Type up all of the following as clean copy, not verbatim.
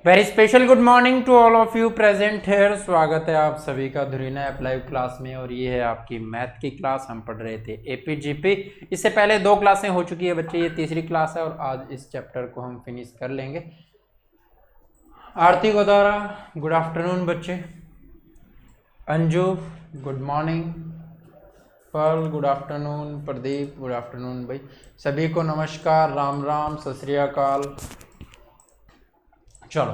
Very special good morning to all of you present here. स्वागत है आप सभी का धुरीना ऐप लाइव क्लास में। और ये है आपकी मैथ की क्लास। हम पढ़ रहे थे एपीजीपी। इससे पहले 2 क्लासें हो चुकी है बच्चे, ये तीसरी क्लास है और आज इस चैप्टर को हम फिनिश कर लेंगे। आरती गोदारा गुड आफ्टरनून बच्चे। Anju good morning. Pearl good afternoon. Pradeep good afternoon. भाई सभी को नमस्कार, राम राम, सत श्री अकाल। चलो,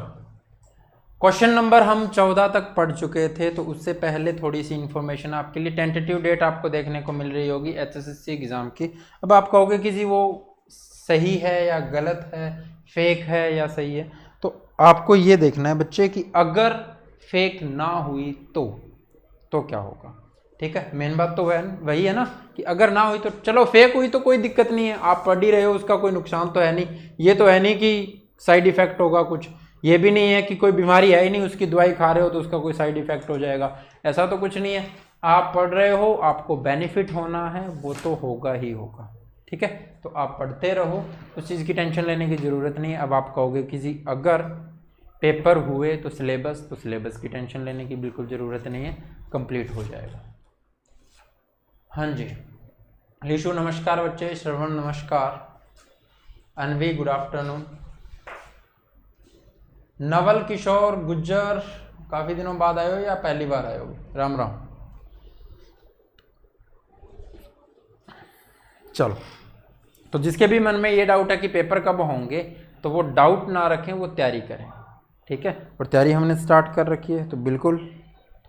क्वेश्चन नंबर हम 14 तक पढ़ चुके थे, तो उससे पहले थोड़ी सी इंफॉर्मेशन आपके लिए। टेंटेटिव डेट आपको देखने को मिल रही होगी एचएसएससी एग्जाम की। अब आप कहोगे कि जी वो सही है या गलत है, फेक है या सही है, तो आपको ये देखना है बच्चे कि अगर फेक ना हुई तो क्या होगा। ठीक है, मेन बात तो वही है ना कि अगर ना हुई तो चलो, फेक हुई तो कोई दिक्कत नहीं है, आप पढ़ ही रहे हो, उसका कोई नुकसान तो है नहीं। ये तो है नहीं कि साइड इफेक्ट होगा कुछ, ये भी नहीं है कि कोई बीमारी है ही नहीं, उसकी दवाई खा रहे हो तो उसका कोई साइड इफेक्ट हो जाएगा, ऐसा तो कुछ नहीं है। आप पढ़ रहे हो, आपको बेनिफिट होना है, वो तो होगा ही होगा। ठीक है, तो आप पढ़ते रहो, उस चीज़ की टेंशन लेने की ज़रूरत नहीं है। अब आप कहोगे कि जी अगर पेपर हुए तो सिलेबस की टेंशन लेने की बिल्कुल ज़रूरत नहीं है, कंप्लीट हो जाएगा। हाँ जी, लिशु नमस्कार बच्चे, श्रवण नमस्कार, अनवी गुड आफ्टरनून, नवल किशोर गुज्जर काफी दिनों बाद आए हो या पहली बार आए हो? राम राम। चलो, तो जिसके भी मन में ये डाउट है कि पेपर कब होंगे, तो वो डाउट ना रखें, वो तैयारी करें। ठीक है, और तैयारी हमने स्टार्ट कर रखी है, तो बिल्कुल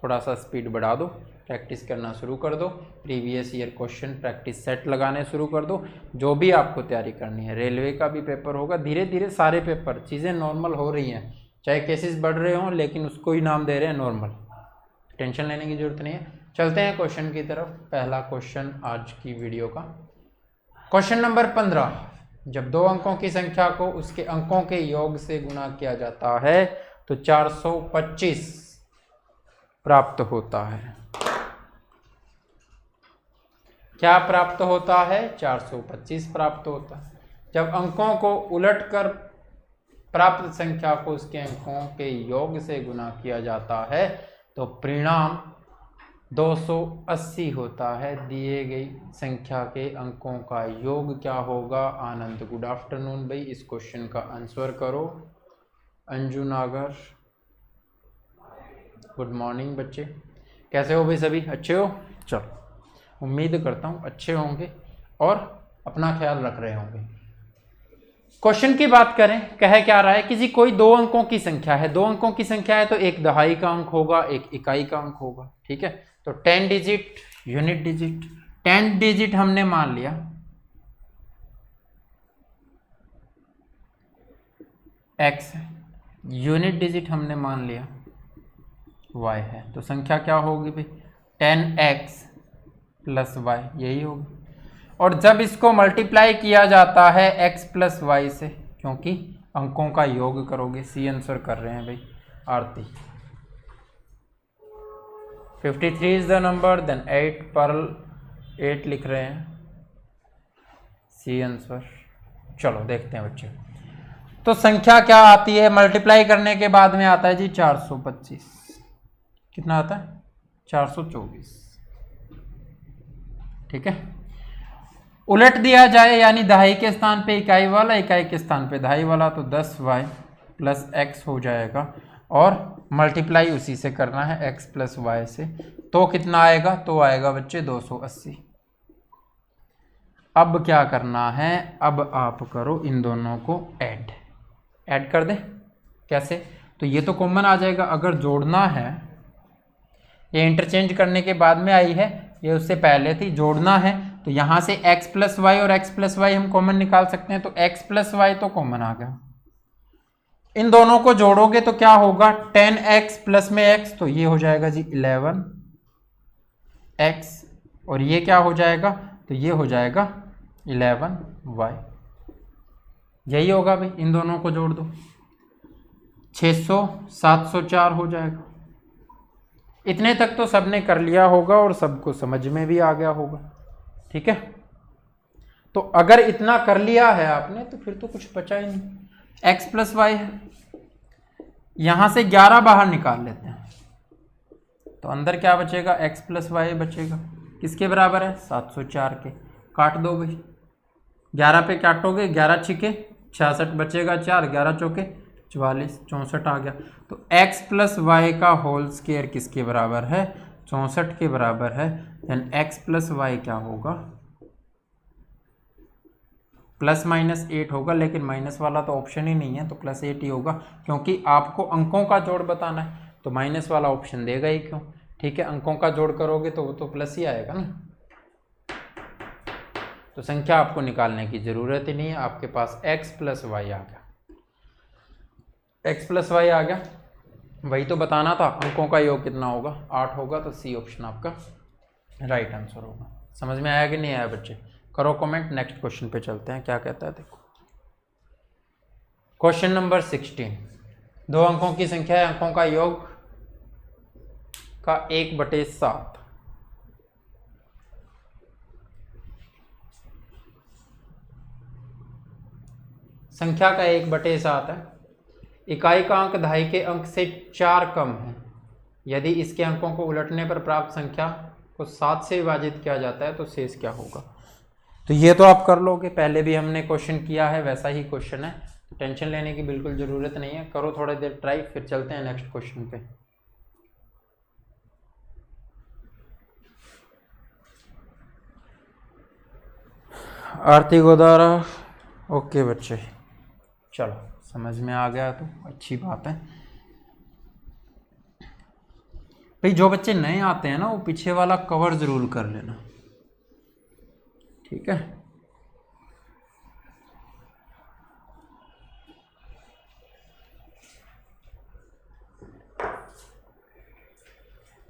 थोड़ा सा स्पीड बढ़ा दो, प्रैक्टिस करना शुरू कर दो, previous year question practice set लगाने शुरू कर दो। जो भी आपको तैयारी करनी है, रेलवे का भी पेपर होगा, धीरे धीरे सारे पेपर, चीज़ें नॉर्मल हो रही हैं, चाहे केसेस बढ़ रहे हों, लेकिन उसको ही नाम दे रहे हैं नॉर्मल। टेंशन लेने की जरूरत नहीं है। चलते हैं क्वेश्चन की तरफ। पहला क्वेश्चन आज की वीडियो का, क्वेश्चन नंबर 15। जब 2 अंकों की संख्या को उसके अंकों के योग से गुणा किया जाता है तो 425 प्राप्त होता है। क्या प्राप्त होता है? 425 प्राप्त होता है। जब अंकों को उलटकर प्राप्त संख्या को उसके अंकों के योग से गुणा किया जाता है तो परिणाम 280 होता है। दिए गई संख्या के अंकों का योग क्या होगा? आनंद गुड आफ्टरनून। भाई इस क्वेश्चन का आंसर करो। अंजू नागर गुड मॉर्निंग बच्चे, कैसे हो भाई? सभी अच्छे हो? चलो, उम्मीद करता हूँ अच्छे होंगे और अपना ख्याल रख रहे होंगे। क्वेश्चन की बात करें, कह क्या रहा है कि जी कोई 2 अंकों की संख्या है। 2 अंकों की संख्या है तो एक दहाई का अंक होगा, एक इकाई का अंक होगा। ठीक है, तो 10 डिजिट, यूनिट डिजिट, 10 डिजिट हमने मान लिया, x है, यूनिट डिजिट हमने मान लिया y है, तो संख्या क्या होगी भाई? 10x प्लस y, यही होगी। और जब इसको मल्टीप्लाई किया जाता है x प्लस वाई से, क्योंकि अंकों का योग करोगे, सी आंसर कर रहे हैं भाई Aarti. 53 is the number, then 8, Pearl 8 लिख रहे हैं, सी आंसर। चलो देखते हैं बच्चे, तो संख्या क्या आती है? मल्टीप्लाई करने के बाद में आता है जी 425। कितना आता है? 424। ठीक है, उलट दिया जाए, यानी दहाई के स्थान पे इकाई वाला, इकाई के स्थान पे दहाई वाला, तो 10y प्लस x हो जाएगा। और मल्टीप्लाई उसी से करना है, x प्लस वाई से, तो कितना आएगा? तो आएगा बच्चे 280। अब क्या करना है? अब आप करो इन दोनों को ऐड कर दें। कैसे? तो ये तो कॉमन आ जाएगा। अगर जोड़ना है, ये इंटरचेंज करने के बाद में आई है, ये उससे पहले थी। जोड़ना है तो यहाँ से x प्लस वाई और x प्लस वाई हम कॉमन निकाल सकते हैं, तो x प्लस वाई तो कॉमन आ गया। इन दोनों को जोड़ोगे तो क्या होगा? 10x प्लस में x, तो ये हो जाएगा जी 11x, और ये क्या हो जाएगा? तो ये हो जाएगा 11y। यही होगा भाई, इन दोनों को जोड़ दो, 600 704 हो जाएगा। इतने तक तो सबने कर लिया होगा और सबको समझ में भी आ गया होगा। ठीक है, तो अगर इतना कर लिया है आपने तो फिर तो कुछ बचा ही नहीं। x प्लस वाई है, यहां से 11 बाहर निकाल लेते हैं तो अंदर क्या बचेगा, x प्लस वाई बचेगा। किसके बराबर है, 704 के। काट दो भाई, 11 पे काटोगे, 11 छिके 66 बचेगा 4, 11 चौके 44, 64 आ गया। तो x प्लस वाई का होल स्क्वायर किसके बराबर है, 64 के बराबर है। देन x प्लस वाई क्या होगा, प्लस माइनस 8 होगा, लेकिन माइनस वाला तो ऑप्शन ही नहीं है तो प्लस 8 ही होगा, क्योंकि आपको अंकों का जोड़ बताना है तो माइनस वाला ऑप्शन देगा ही क्यों। ठीक है, अंकों का जोड़ करोगे तो वो तो प्लस ही आएगा ना। तो संख्या आपको निकालने की जरूरत ही नहीं है, आपके पास x प्लस वाई आ गया। x प्लस वाई आ गया, वही तो बताना था। अंकों का योग कितना होगा, 8 होगा, तो सी ऑप्शन आपका राइट आंसर होगा। समझ में आया कि नहीं आया बच्चे, करो कमेंट। नेक्स्ट क्वेश्चन पे चलते हैं, क्या कहता है देखो। क्वेश्चन नंबर 16, 2 अंकों की संख्या है, अंकों का योग का 1/7। संख्या का 1/7 है, इकाई का अंक दहाई के अंक से 4 कम है। यदि इसके अंकों को उलटने पर प्राप्त संख्या को 7 से विभाजित किया जाता है तो शेष क्या होगा। तो ये तो आप कर लोगे, पहले भी हमने क्वेश्चन किया है, वैसा ही क्वेश्चन है, टेंशन लेने की बिल्कुल जरूरत नहीं है। करो थोड़ी देर ट्राई, फिर चलते हैं नेक्स्ट क्वेश्चन पे। आरती गोदारा, ओके बच्चे, चलो समझ में आ गया तो अच्छी बात है। भाई जो बच्चे नए आते हैं ना, वो पीछे वाला कवर जरूर कर लेना, ठीक है।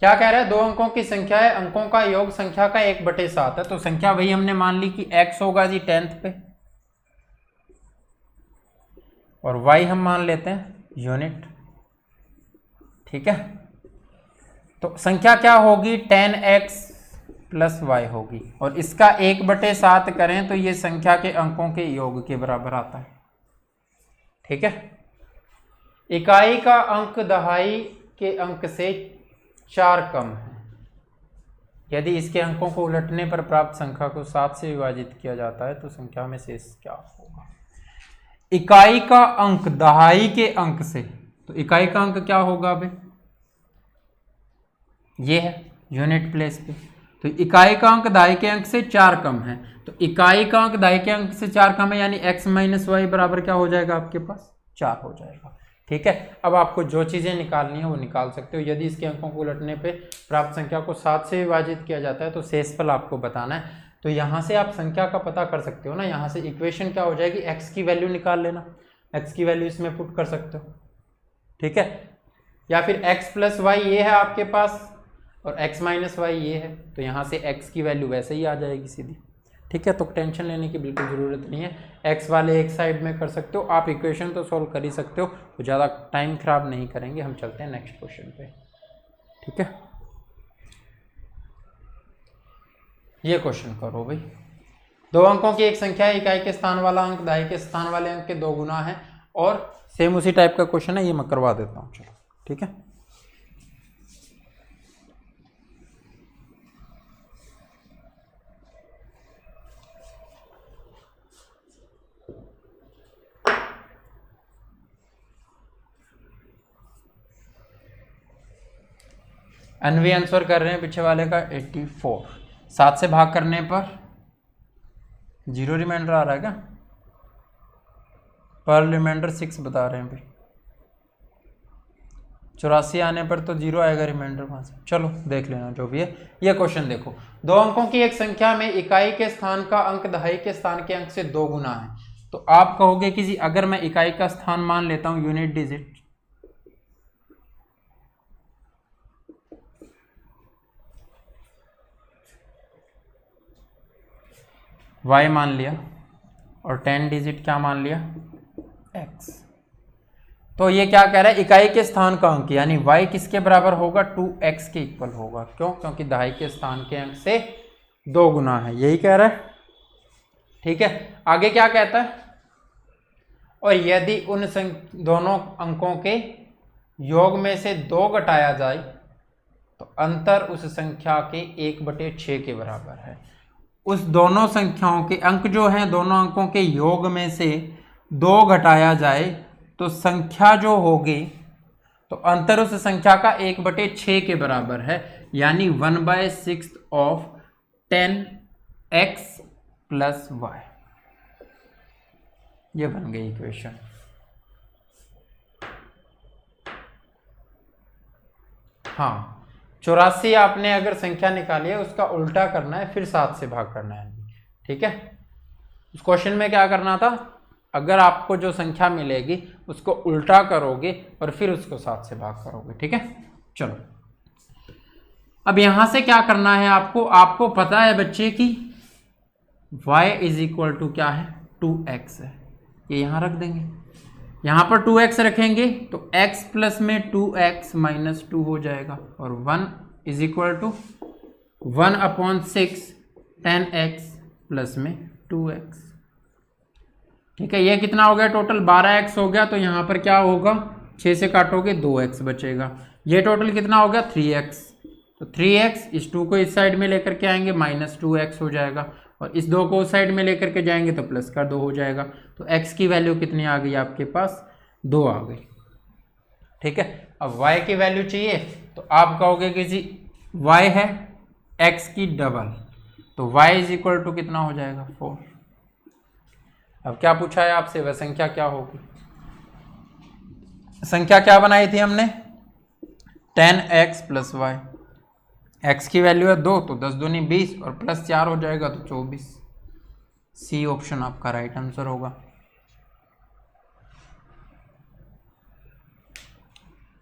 क्या कह रहा है, 2 अंकों की संख्या है, अंकों का योग संख्या का 1/7 है। तो संख्या वही हमने मान ली कि x होगा जी 10th पे, और y हम मान लेते हैं यूनिट, ठीक है। तो संख्या क्या होगी, 10x प्लस y होगी, और इसका 1/7 करें तो ये संख्या के अंकों के योग के बराबर आता है, ठीक है। इकाई का अंक दहाई के अंक से 4 कम है। यदि इसके अंकों को उलटने पर प्राप्त संख्या को 7 से विभाजित किया जाता है तो संख्या में शेष क्या होगा। इकाई का अंक दहाई के अंक से, तो इकाई का अंक क्या होगा भाई, ये है यूनिट प्लेस पे। तो इकाई का अंक दहाई के अंक से 4 कम है, तो इकाई का अंक दहाई के अंक से 4 कम है, यानी x माइनस वाई बराबर क्या हो जाएगा आपके पास, 4 हो जाएगा, ठीक है। अब आपको जो चीज़ें निकालनी है वो निकाल सकते हो। यदि इसके अंकों को उलटने पे प्राप्त संख्या को 7 से विभाजित किया जाता है तो शेषफल आपको बताना है। तो यहाँ से आप संख्या का पता कर सकते हो ना, यहाँ से इक्वेशन क्या हो जाएगी, x की वैल्यू निकाल लेना, x की वैल्यू इसमें पुट कर सकते हो, ठीक है। या फिर x प्लस वाई ये है आपके पास और x माइनस वाई ये है, तो यहाँ से x की वैल्यू वैसे ही आ जाएगी सीधी, ठीक है। तो टेंशन लेने की बिल्कुल ज़रूरत नहीं है, x वाले एक साइड में कर सकते हो आप, इक्वेशन तो सॉल्व कर ही सकते हो, तो ज़्यादा टाइम खराब नहीं करेंगे। हम चलते हैं नेक्स्ट क्वेश्चन पे, ठीक है। ये क्वेश्चन करो भाई, 2 अंकों की एक संख्या है, इकाई के स्थान वाला अंक दहाई के स्थान वाले अंक के 2 गुना है, और सेम उसी टाइप का क्वेश्चन है, ये मैं करवा देता हूँ, चलो ठीक है। एनवी आंसर कर रहे हैं पीछे वाले का 84, 7 से भाग करने पर 0 रिमाइंडर आ रहा है क्या, पर रिमाइंडर 6 बता रहे हैं भाई, 84 आने पर तो 0 आएगा रिमाइंडर वहाँ से। चलो देख लेना जो भी है। ये क्वेश्चन देखो, 2 अंकों की एक संख्या में इकाई के स्थान का अंक दहाई के स्थान के अंक से 2 गुना है। तो आप कहोगे कि जी अगर मैं इकाई का स्थान मान लेता हूँ यूनिट डिजिट, y मान लिया और 10 डिजिट क्या मान लिया x, तो ये क्या कह रहा है, इकाई के स्थान का अंक यानी y किसके बराबर होगा, 2x के इक्वल होगा। क्यों, क्योंकि दहाई के स्थान के अंक से 2 गुना है, यही कह रहा है, ठीक है। आगे क्या कहता है, और यदि उन दोनों अंकों के योग में से 2 घटाया जाए तो अंतर उस संख्या के 1/6 के बराबर है। उस दोनों संख्याओं के अंक जो हैं, दोनों अंकों के योग में से 2 घटाया जाए तो संख्या जो होगी, तो अंतर उस संख्या का 1/6 के बराबर है, यानी 1/6 ऑफ 10x प्लस y। ये बन गई इक्वेशन। हाँ, 84 आपने अगर संख्या निकाली है उसका उल्टा करना है, फिर 7 से भाग करना है। ठीक है, उस क्वेश्चन में क्या करना था, अगर आपको जो संख्या मिलेगी उसको उल्टा करोगे और फिर उसको 7 से भाग करोगे। ठीक है, चलो अब यहां से क्या करना है आपको पता है बच्चे की y इज इक्वल टू क्या है, 2x है। ये यहां रख देंगे, यहां पर 2x रखेंगे तो x प्लस में 2x माइनस 2 हो जाएगा, और 1 is equal to 1/6 10x plus में 2x। ठीक है, ये कितना हो गया, टोटल 12x हो गया। तो यहां पर क्या होगा, 6 से काटोगे 2x बचेगा। ये टोटल कितना हो गया, 3x। तो 3x, इस 2 को इस साइड में लेकर के आएंगे माइनस 2x हो जाएगा, और इस 2 को उस साइड में लेकर के जाएंगे तो प्लस का 2 हो जाएगा। तो x की वैल्यू कितनी आ गई आपके पास, 2 आ गई। ठीक है, अब y की वैल्यू चाहिए तो आप कहोगे कि जी y है x की डबल, तो y इज इक्वल टू कितना हो जाएगा, 4। अब क्या पूछा है आपसे, वह संख्या क्या होगी। संख्या क्या बनाई थी हमने, 10x प्लस y। x की वैल्यू है 2, तो 10 दूनी 20 और प्लस 4 हो जाएगा तो 24। सी ऑप्शन आपका राइट आंसर होगा।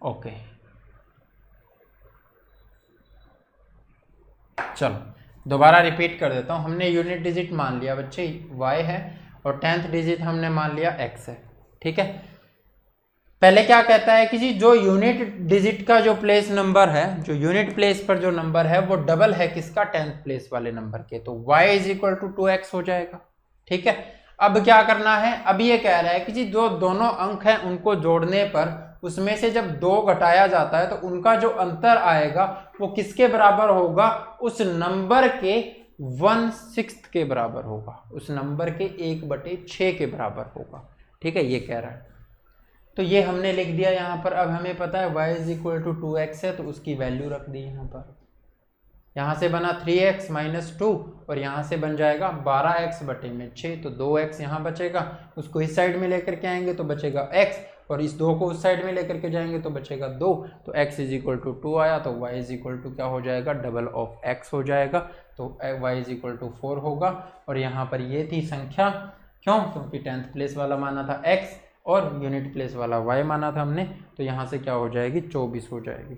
ओके, चलो दोबारा रिपीट कर देता हूं। हमने यूनिट डिजिट मान लिया बच्चे y है, और 10th डिजिट हमने मान लिया x है। ठीक है, पहले क्या कहता है कि जी जो यूनिट डिजिट का जो प्लेस नंबर है, जो यूनिट प्लेस पर जो नंबर है वो डबल है किसका, 10th प्लेस वाले नंबर के, तो y is equal to 2x हो जाएगा। ठीक है, अब क्या करना है, अब ये कह रहा है कि जी जो दोनों अंक हैं उनको जोड़ने पर उसमें से जब 2 घटाया जाता है तो उनका जो अंतर आएगा वो किसके बराबर होगा, उस नंबर के 1/6 के बराबर होगा, उस नंबर के 1/6 के बराबर होगा। ठीक है, ये कह रहा है, तो ये हमने लिख दिया यहाँ पर। अब हमें पता है y is equal to 2x है, तो उसकी वैल्यू रख दी यहाँ पर। यहाँ से बना 3x माइनस 2, और यहाँ से बन जाएगा 12x बटे में 6, तो 2x यहाँ बचेगा, उसको इस साइड में लेकर के आएंगे तो बचेगा x, और इस 2 को उस साइड में लेकर के जाएंगे तो बचेगा 2, तो x इज इक्वल टू 2 आया, तो y इज इक्वल टू क्या हो जाएगा, डबल ऑफ x हो जाएगा, तो y इज इक्वल टू 4 होगा। और यहाँ पर ये थी संख्या, क्यों, क्योंकि 10th प्लेस वाला माना था x और यूनिट प्लेस वाला y माना था हमने, तो यहाँ से क्या हो जाएगी, 24 हो जाएगी।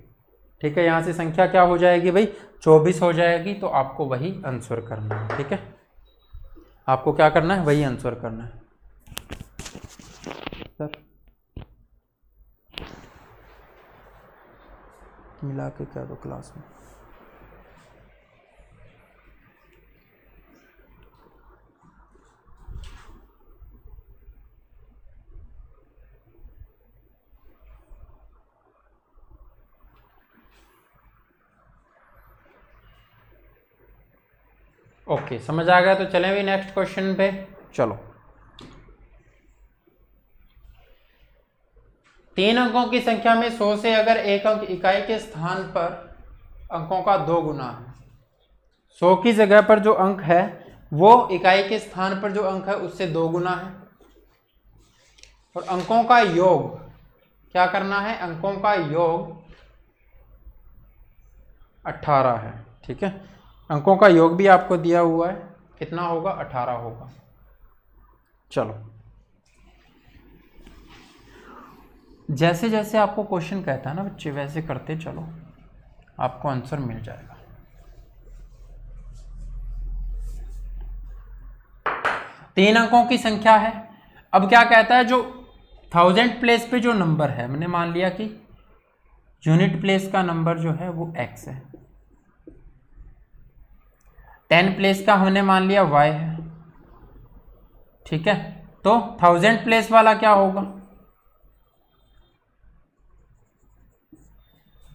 ठीक है, यहाँ से संख्या क्या हो जाएगी भाई, 24 हो जाएगी। तो आपको वही आंसर करना है। ठीक है, आपको क्या करना है, वही आंसर करना है। सर मिला के क्या दो क्लास में। ओके, समझ आ गया, तो चलें भी नेक्स्ट क्वेश्चन पे। चलो, 3 अंकों की संख्या में 100 से अगर एक अंक इकाई के स्थान पर अंकों का 2 गुना है, 100 की जगह पर जो अंक है वो इकाई के स्थान पर जो अंक है उससे 2 गुना है, और अंकों का योग क्या करना है, अंकों का योग 18 है। ठीक है, अंकों का योग भी आपको दिया हुआ है, कितना होगा, 18 होगा। चलो, जैसे जैसे आपको क्वेश्चन कहता है ना बच्चे, वैसे करते चलो, आपको आंसर मिल जाएगा। तीन अंकों की संख्या है। अब क्या कहता है, जो 1000 प्लेस पे जो नंबर है, मैंने मान लिया कि यूनिट प्लेस का नंबर जो है वो x है, 10 प्लेस का हमने मान लिया y है। ठीक है, तो 1000 प्लेस वाला क्या होगा,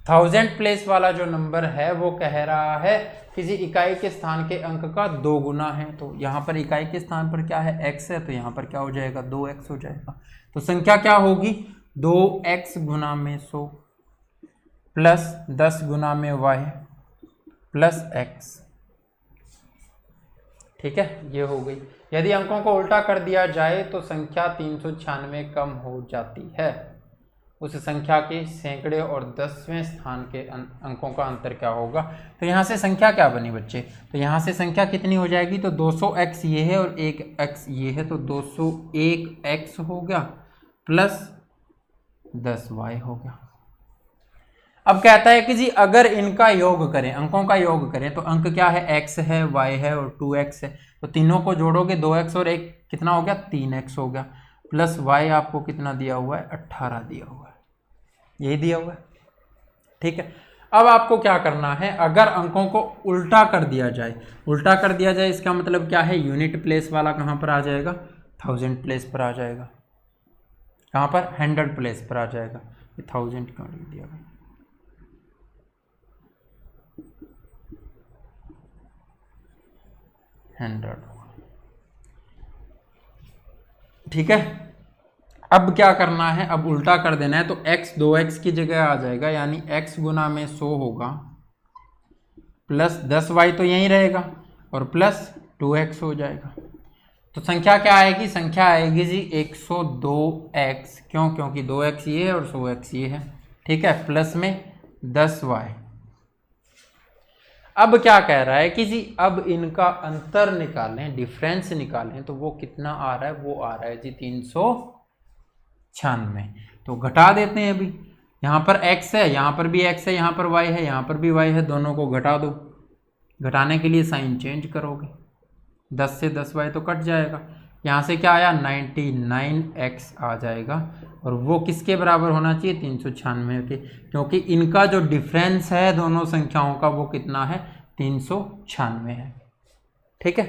1000 प्लेस वाला जो नंबर है वो कह रहा है किसी इकाई के स्थान के अंक का 2 गुना है। तो यहाँ पर इकाई के स्थान पर क्या है, x है, तो यहाँ पर क्या हो जाएगा, 2x हो जाएगा। तो संख्या क्या होगी, 2x गुना में 100 प्लस 10 गुना में y प्लस x। ठीक है, ये हो गई। यदि अंकों को उल्टा कर दिया जाए तो संख्या 396 कम हो जाती है। उस संख्या के सैकड़े और 10वें स्थान के अंकों का अंतर क्या होगा। तो यहाँ से संख्या क्या बनी बच्चे, तो यहाँ से संख्या कितनी हो जाएगी, तो 200x ये है और 1x ये है, तो 201x हो गया प्लस 10y हो गया। अब कहता है कि जी अगर इनका योग करें, अंकों का योग करें, तो अंक क्या है, x है, y है और 2x है। तो तीनों को जोड़ोगे 2x और 1 कितना हो गया, 3x हो गया प्लस y आपको कितना दिया हुआ है, 18 दिया हुआ है, यही दिया हुआ है। ठीक है, अब आपको क्या करना है, अगर अंकों को उल्टा कर दिया जाए, उल्टा कर दिया जाए इसका मतलब क्या है, यूनिट प्लेस वाला कहाँ पर आ जाएगा, 1000 प्लेस पर आ जाएगा, कहाँ पर, 100 प्लेस पर आ जाएगा। 1000 क्यों लिख दिया भाई, ठीक है। अब क्या करना है, अब उल्टा कर देना है, तो x 2x की जगह आ जाएगा, यानी x गुना में 100 होगा प्लस 10y तो यहीं रहेगा और प्लस 2x हो जाएगा। तो संख्या क्या आएगी, संख्या आएगी जी 102x, क्यों, क्योंकि 2x ये है और 100x ये है। ठीक है, प्लस में 10y। अब क्या कह रहा है कि जी अब इनका अंतर निकालें, डिफरेंस निकालें, तो वो कितना आ रहा है, वो आ रहा है जी 396। तो घटा देते हैं, अभी यहाँ पर x है, यहाँ पर भी x है, यहाँ पर y है, यहाँ पर भी y है, दोनों को घटा दो। घटाने के लिए साइन चेंज करोगे, 10 से 10y तो कट जाएगा, यहाँ से क्या आया 99x आ जाएगा, और वो किसके बराबर होना चाहिए, 396 के, क्योंकि इनका जो डिफरेंस है दोनों संख्याओं का वो कितना है, 396 है। ठीक है,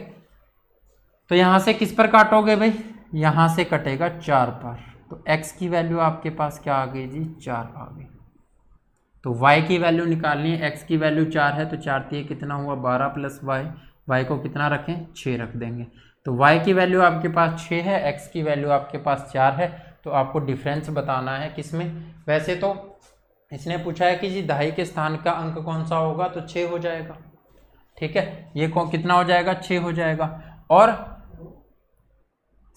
तो यहाँ से किस पर काटोगे भाई, यहाँ से कटेगा 4 पर, तो x की वैल्यू आपके पास क्या आ गई जी, 4 आ गई। तो y की वैल्यू निकालनी है, x की वैल्यू 4 है, तो 4 3 कितना हुआ 12 प्लस y को कितना रखें, 6 रख देंगे। तो y की वैल्यू आपके पास 6 है, x की वैल्यू आपके पास 4 है, तो आपको डिफरेंस बताना है किसमें। वैसे तो इसने पूछा है कि जी दहाई के स्थान का अंक कौन सा होगा, तो 6 हो जाएगा। ठीक है, ये कितना हो जाएगा, 6 हो जाएगा, और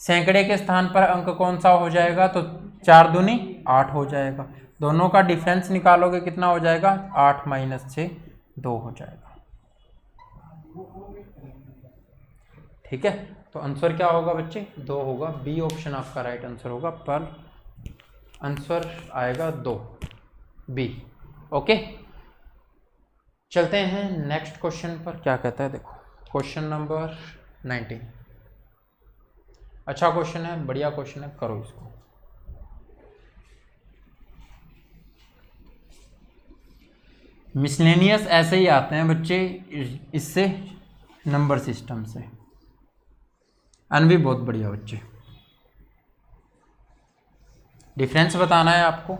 सैकड़े के स्थान पर अंक कौन सा हो जाएगा, तो 4 दूनी 8 हो जाएगा। दोनों का डिफरेंस निकालोगे कितना हो जाएगा, 8 - 6 2 हो जाएगा। ठीक है, तो आंसर क्या होगा बच्चे, 2 होगा, बी ऑप्शन आपका राइट आंसर होगा, पर आंसर आएगा 2 बी। ओके, चलते हैं नेक्स्ट क्वेश्चन पर, क्या कहता है देखो, क्वेश्चन नंबर 19। अच्छा क्वेश्चन है, बढ़िया क्वेश्चन है, करो इसको। मिसलेनियस ऐसे ही आते हैं बच्चे, इससे नंबर सिस्टम से, भी बहुत बढ़िया बच्चे। डिफरेंस बताना है आपको।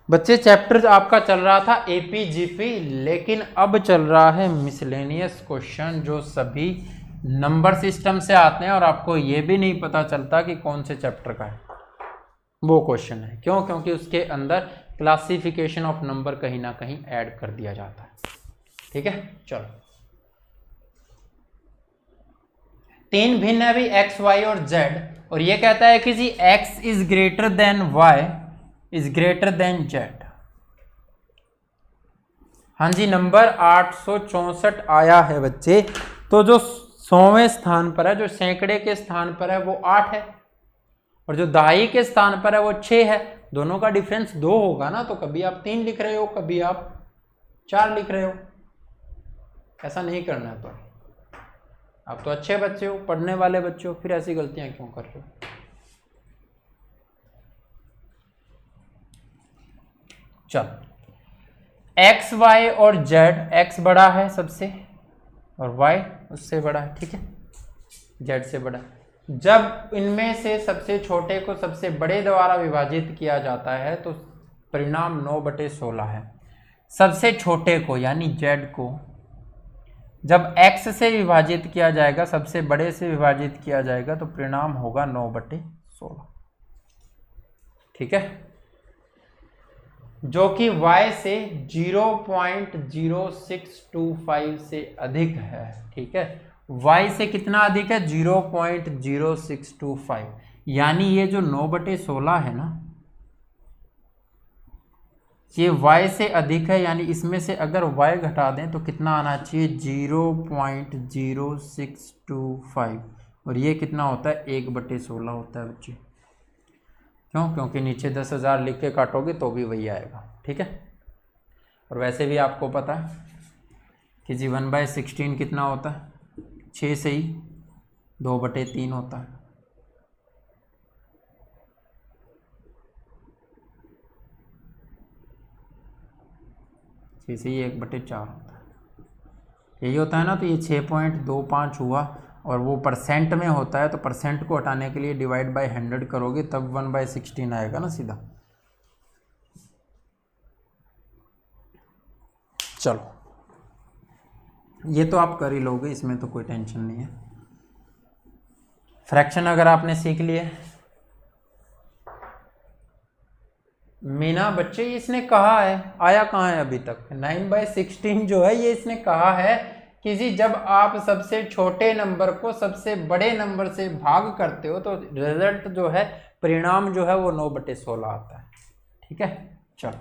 बच्चे चैप्टर आपका चल रहा था एपीजीपी, लेकिन अब चल रहा है मिसलेनियस क्वेश्चन, जो सभी नंबर सिस्टम से आते हैं और आपको ये भी नहीं पता चलता कि कौन से चैप्टर का है वो क्वेश्चन है। क्यों, क्योंकि उसके अंदर क्लासिफिकेशन ऑफ नंबर कहीं ना कहीं ऐड कर दिया जाता है। ठीक है, चलो, 3 भिन्न है भी x, y और z, और ये कहता है कि जी x is greater than y is greater than z। हाँ जी, नंबर 864 आया है बच्चे। तो जो 100वें स्थान पर है, जो सैकड़े के स्थान पर है वो 8 है, और जो दहाई के स्थान पर है वो 6 है। दोनों का डिफरेंस 2 होगा ना, तो कभी आप 3 लिख रहे हो, कभी आप 4 लिख रहे हो, ऐसा नहीं करना है। तो आप तो अच्छे बच्चे हो, पढ़ने वाले बच्चे हो, फिर ऐसी गलतियां क्यों कर रहे हो। चलो, x, y और z, x बड़ा है सबसे और y उससे बड़ा है। ठीक है, जेड से बड़ा। जब इनमें से सबसे छोटे को सबसे बड़े द्वारा विभाजित किया जाता है तो परिणाम 9/16 है। सबसे छोटे को यानी जेड को जब x से विभाजित किया जाएगा, सबसे बड़े से विभाजित किया जाएगा, तो परिणाम होगा 9/16। ठीक है, जो कि y से 0.0625 से अधिक है। ठीक है, y से कितना अधिक है? 0.0625, यानी ये जो 9/16 है ना, ये y से अधिक है, यानी इसमें से अगर y घटा दें तो कितना आना चाहिए? 0.0625, और ये कितना होता है? 1/16 होता है बच्चे। क्यों? क्योंकि नीचे 10,000 लिख के काटोगे तो भी वही आएगा। ठीक है, और वैसे भी आपको पता है कि जी 1/16 कितना होता है? 6 से ही 2/3 होता है। से ही 1/4 होता है, यही होता है ना। तो ये 6.25 हुआ, और वो परसेंट में होता है, तो परसेंट को हटाने के लिए डिवाइड बाय 100 करोगे तब 1/16 आएगा ना सीधा। चलो, ये तो आप कर ही लोगे, इसमें तो कोई टेंशन नहीं है। फ्रैक्शन अगर आपने सीख लिए। मीना बच्चे, इसने कहा है, आया कहाँ है अभी तक? 9/16 जो है ये इसने कहा है कि जी जब आप सबसे छोटे नंबर को सबसे बड़े नंबर से भाग करते हो तो रिजल्ट जो है, परिणाम जो है वो 9/16 आता है। ठीक है, चलो,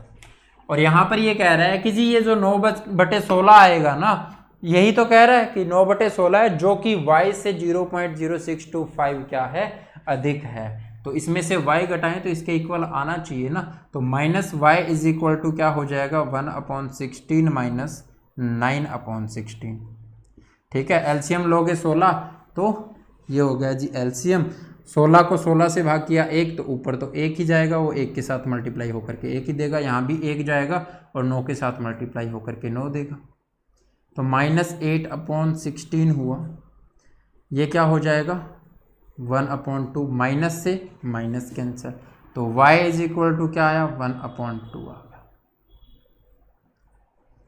और यहाँ पर ये कह रहा है कि जी ये जो 9/16 आएगा ना, यही तो कह रहा है कि 9/16 है, जो कि y से 0.0625 क्या है? अधिक है। तो इसमें से y घटाएं तो इसके इक्वल आना चाहिए ना, तो -y इज इक्वल टू क्या हो जाएगा? 1/16 माइनस 9/16। ठीक है, एलसीएम लोगे 16 तो ये हो गया जी एलसीएम। 16 को 16 से भाग किया 1, तो ऊपर तो 1 ही जाएगा, वो 1 के साथ मल्टीप्लाई होकर के 1 ही देगा, यहाँ भी 1 जाएगा, और 9 के साथ मल्टीप्लाई होकर के 9 देगा। तो -8/16 हुआ, ये क्या हो जाएगा? 1/2, माइनस से माइनस कैंसिल, तो y इज इक्वल टू क्या आया? 1/2 आ गया।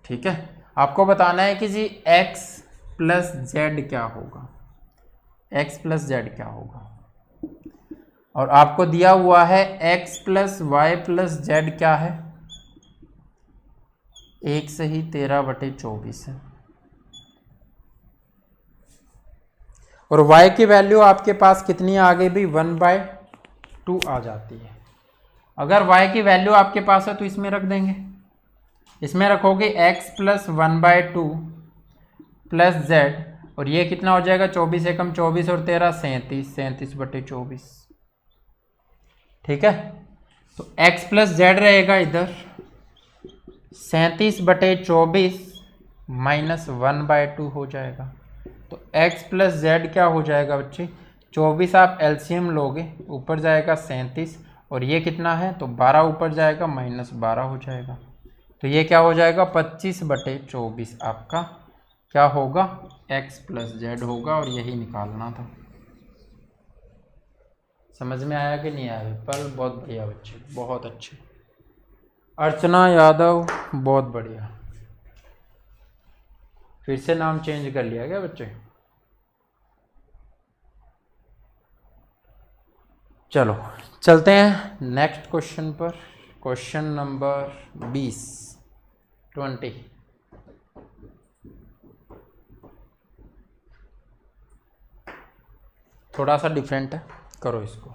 ठीक है, आपको बताना है कि जी x प्लस जेड क्या होगा, x प्लस जेड क्या होगा, और आपको दिया हुआ है x plus y plus z क्या है? 1 से ही 13/24 है, और y की वैल्यू आपके पास कितनी आ गई भी? 1/2 आ जाती है। अगर y की वैल्यू आपके पास है तो इसमें रख देंगे, इसमें रखोगे x प्लस 1/2 प्लस z, और ये कितना हो जाएगा? 24 एकम 24 और 13 37, 37/24। ठीक है, तो x प्लस z रहेगा इधर 37/24 माइनस 1/2 हो जाएगा। तो x प्लस जेड क्या हो जाएगा बच्चे? 24 आप एलसीएम लोगे, ऊपर जाएगा 37, और ये कितना है? तो 12 ऊपर जाएगा, -12 हो जाएगा। तो ये क्या हो जाएगा? 25/24 आपका क्या होगा? x प्लस जेड होगा, और यही निकालना था। समझ में आया कि नहीं आया? पर बहुत बढ़िया बच्चे, बहुत अच्छे। अर्चना यादव, बहुत बढ़िया। फिर से नाम चेंज कर लिया क्या बच्चे? चलो चलते हैं नेक्स्ट क्वेश्चन पर। क्वेश्चन नंबर 20 थोड़ा सा डिफरेंट है, करो इसको।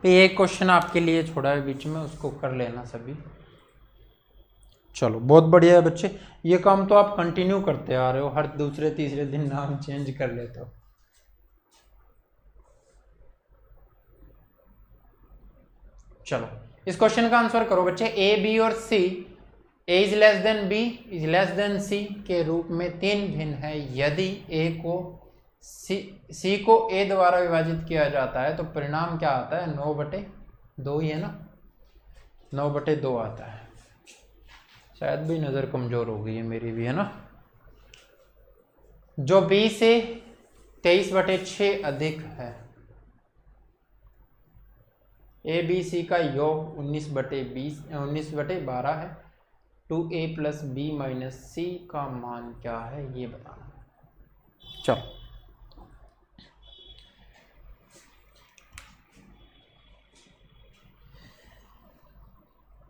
एक क्वेश्चन आपके लिए छोड़ा है बीच में, उसको कर लेना सभी। चलो बहुत बढ़िया है बच्चे, ये काम तो आप कंटिन्यू करते आ रहे हो, हर दूसरे तीसरे दिन नाम चेंज कर लेते हो। चलो इस क्वेश्चन का आंसर करो बच्चे। ए, बी और C A is less than B is less than C के रूप में 3 भिन्न है। यदि ए को सी को ए द्वारा विभाजित किया जाता है तो परिणाम क्या आता है? 9/2 ही है ना, 9/2 आता है। शायद भी नज़र कमज़ोर हो गई है मेरी भी, है ना। जो बी से 23/6 अधिक है। ए बी सी का योग 19/12 है। 2a + b - c का मान क्या है ये बताना। चलो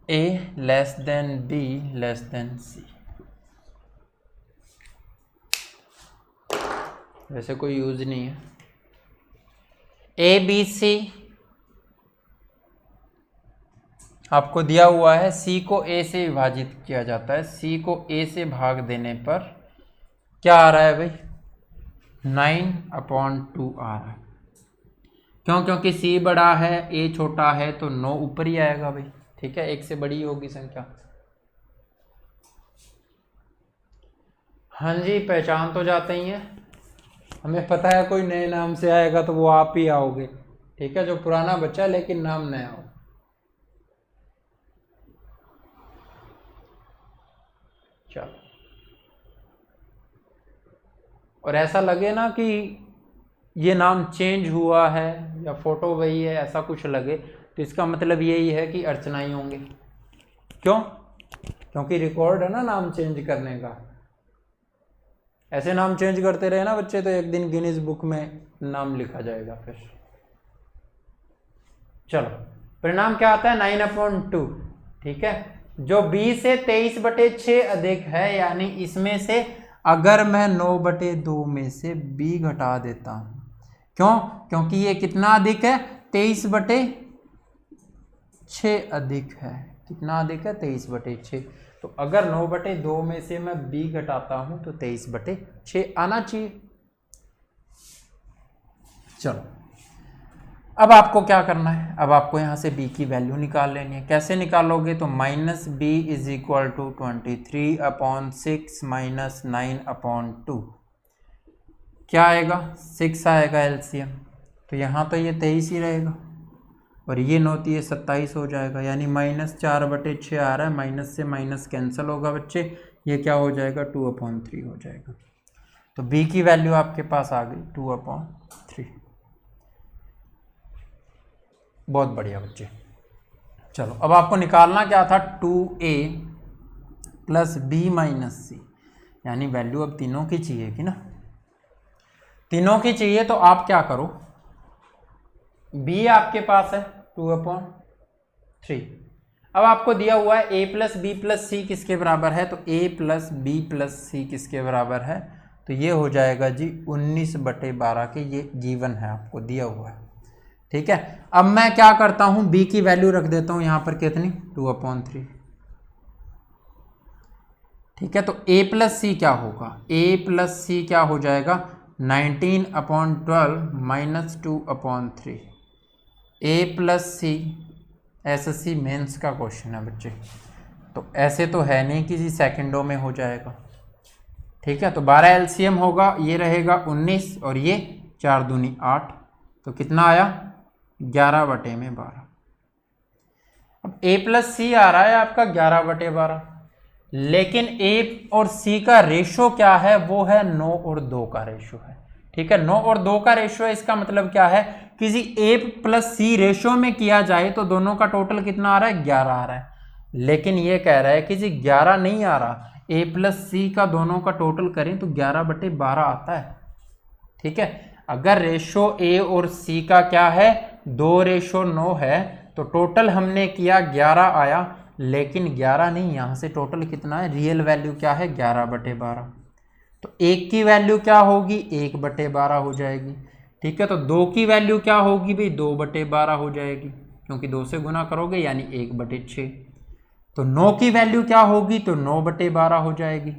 a less than b less than c। वैसे कोई यूज नहीं है। ए बी सी आपको दिया हुआ है, सी को ए से विभाजित किया जाता है। सी को ए से भाग देने पर क्या आ रहा है भाई? 9/2 आ रहा है। क्यों? क्योंकि सी बड़ा है, ए छोटा है, तो 9 ऊपर ही आएगा भाई। ठीक है, 1 से बड़ी होगी संख्या। हाँ जी, पहचान तो जाते ही हैं। हमें पता है कोई नए नाम से आएगा तो वो आप ही आओगे। ठीक है, जो पुराना बच्चा है लेकिन नाम नया हो। चलो, और ऐसा लगे ना कि ये नाम चेंज हुआ है या फोटो वही है, ऐसा कुछ लगे तो इसका मतलब यही है कि अर्चना ही होंगे। क्यों? क्योंकि रिकॉर्ड है ना नाम चेंज करने का। ऐसे नाम चेंज करते रहे ना बच्चे तो एक दिन गिनीज बुक में नाम लिखा जाएगा फिर। चलो, परिणाम क्या आता है? 9/2। ठीक है, जो b से 23/6 अधिक है, यानी इसमें से अगर मैं 9/2 में से b घटा देता हूं। क्यों? क्योंकि ये कितना अधिक है? 23/6 अधिक है। कितना अधिक है? 23/6। तो अगर 9/2 में से मैं b घटाता हूं तो 23/6 आना चाहिए। चलो, अब आपको क्या करना है? अब आपको यहाँ से b की वैल्यू निकाल लेनी है। कैसे निकालोगे? तो -b = 23/6 - 9/2 क्या आएगा? 6 आएगा एलसीएम। तो यहाँ तो ये 23 ही रहेगा और ये 9 तो ये 27 हो जाएगा, यानी -4/6 आ रहा है। माइनस से माइनस कैंसिल होगा बच्चे, ये क्या हो जाएगा? 2/3 हो जाएगा। तो b की वैल्यू आपके पास आ गई 2/3। बहुत बढ़िया बच्चे। चलो, अब आपको निकालना क्या था? 2a + b - c, यानी वैल्यू अब तीनों की चाहिए कि ना। तीनों की चाहिए तो आप क्या करो? b आपके पास है 2/3। अब आपको दिया हुआ है a + b + c किसके बराबर है? तो a + b + c किसके बराबर है? तो ये हो जाएगा जी 19/12 के। ये गिवन है, आपको दिया हुआ है। ठीक है, अब मैं क्या करता हूं? b की वैल्यू रख देता हूं यहां पर कितनी? 2/3। ठीक है, तो a + c क्या होगा? a + c क्या हो जाएगा? 19/12 - 2/3। a + c एसएससी मेंस का क्वेश्चन है बच्चे, तो ऐसे तो है नहीं कि जी सेकंडों में हो जाएगा। ठीक है, तो 12 एलसीएम होगा, ये रहेगा 19 और ये 4 दूनी 8, तो कितना आया? 11/12। अब a + c आ रहा है आपका 11/12, लेकिन a और c का रेशो क्या है? वो है 9 और 2 का रेशो है। ठीक है, 9 और 2 का रेशो है। इसका मतलब क्या है कि जी a + c रेशो में किया जाए तो दोनों का टोटल कितना आ रहा है? 11 आ रहा है। लेकिन ये कह रहा है कि जी 11 नहीं आ रहा, a + c का दोनों का टोटल करें तो 11/12 आता है। ठीक है, अगर रेशो a और c का क्या है? 2:9 है, तो टोटल हमने किया 11 आया, लेकिन 11 नहीं, यहाँ से टोटल कितना है? रियल वैल्यू क्या है? 11/12। तो 1 की वैल्यू क्या होगी? 1/12 हो जाएगी। ठीक है, तो 2 की वैल्यू क्या होगी भाई? 2/12 हो जाएगी, क्योंकि 2 से गुना करोगे यानी 1/6। तो 9 की वैल्यू क्या होगी? तो 9/12 हो जाएगी।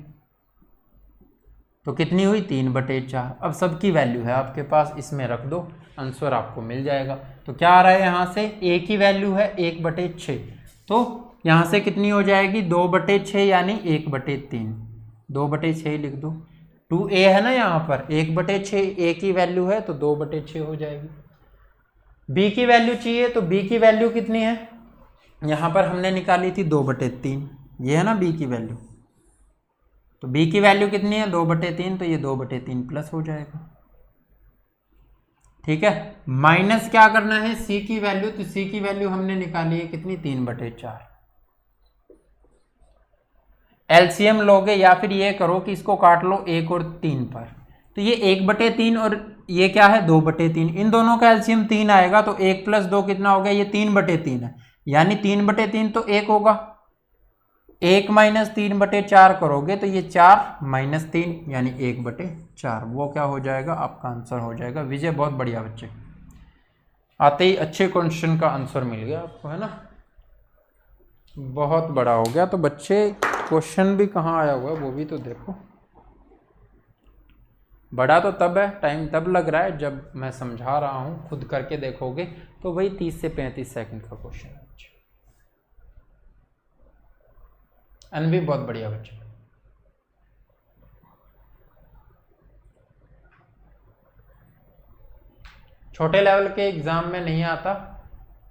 तो कितनी हुई? 3/4। अब सबकी वैल्यू है आपके पास, इसमें रख दो, आंसर आपको मिल जाएगा। तो क्या आ रहा है यहाँ से? a की वैल्यू है 1/6, तो यहाँ से कितनी हो जाएगी 2/6 यानी 1/3, 2/6 लिख दो। 2a है ना यहाँ पर, 1/6 a की वैल्यू है तो 2/6 हो जाएगी। b की वैल्यू चाहिए तो b की वैल्यू कितनी है, यहाँ पर हमने निकाली थी 2/3, ये है ना b की वैल्यू, तो b की वैल्यू कितनी है 2/3, तो ये 2/3 प्लस हो जाएगा। ठीक है, माइनस क्या करना है c की वैल्यू, तो c की वैल्यू हमने निकाली है कितनी 3/4। एलसीएम लोगे या फिर ये करो कि इसको काट लो 1 और 3 पर, तो ये 1/3 और ये क्या है 2/3, इन दोनों का एलसीएम 3 आएगा, तो 1 + 2 कितना हो गया, ये 3/3 है, यानी 3/3 तो 1 होगा। 1 - 3/4 करोगे तो ये 4 - 3 यानी 1/4, वो क्या हो जाएगा आपका आंसर हो जाएगा। विजय बहुत बढ़िया बच्चे, आते ही अच्छे क्वेश्चन का आंसर मिल गया आपको, है ना, बहुत बड़ा हो गया। तो बच्चे क्वेश्चन भी कहाँ आया हुआ है वो भी तो देखो, बड़ा तो तब है, टाइम तब लग रहा है जब मैं समझा रहा हूँ, खुद करके देखोगे तो वही 30 से 35 सेकंड का क्वेश्चन है। अनवी बहुत बढ़िया बच्चे, छोटे लेवल के एग्जाम में नहीं आता,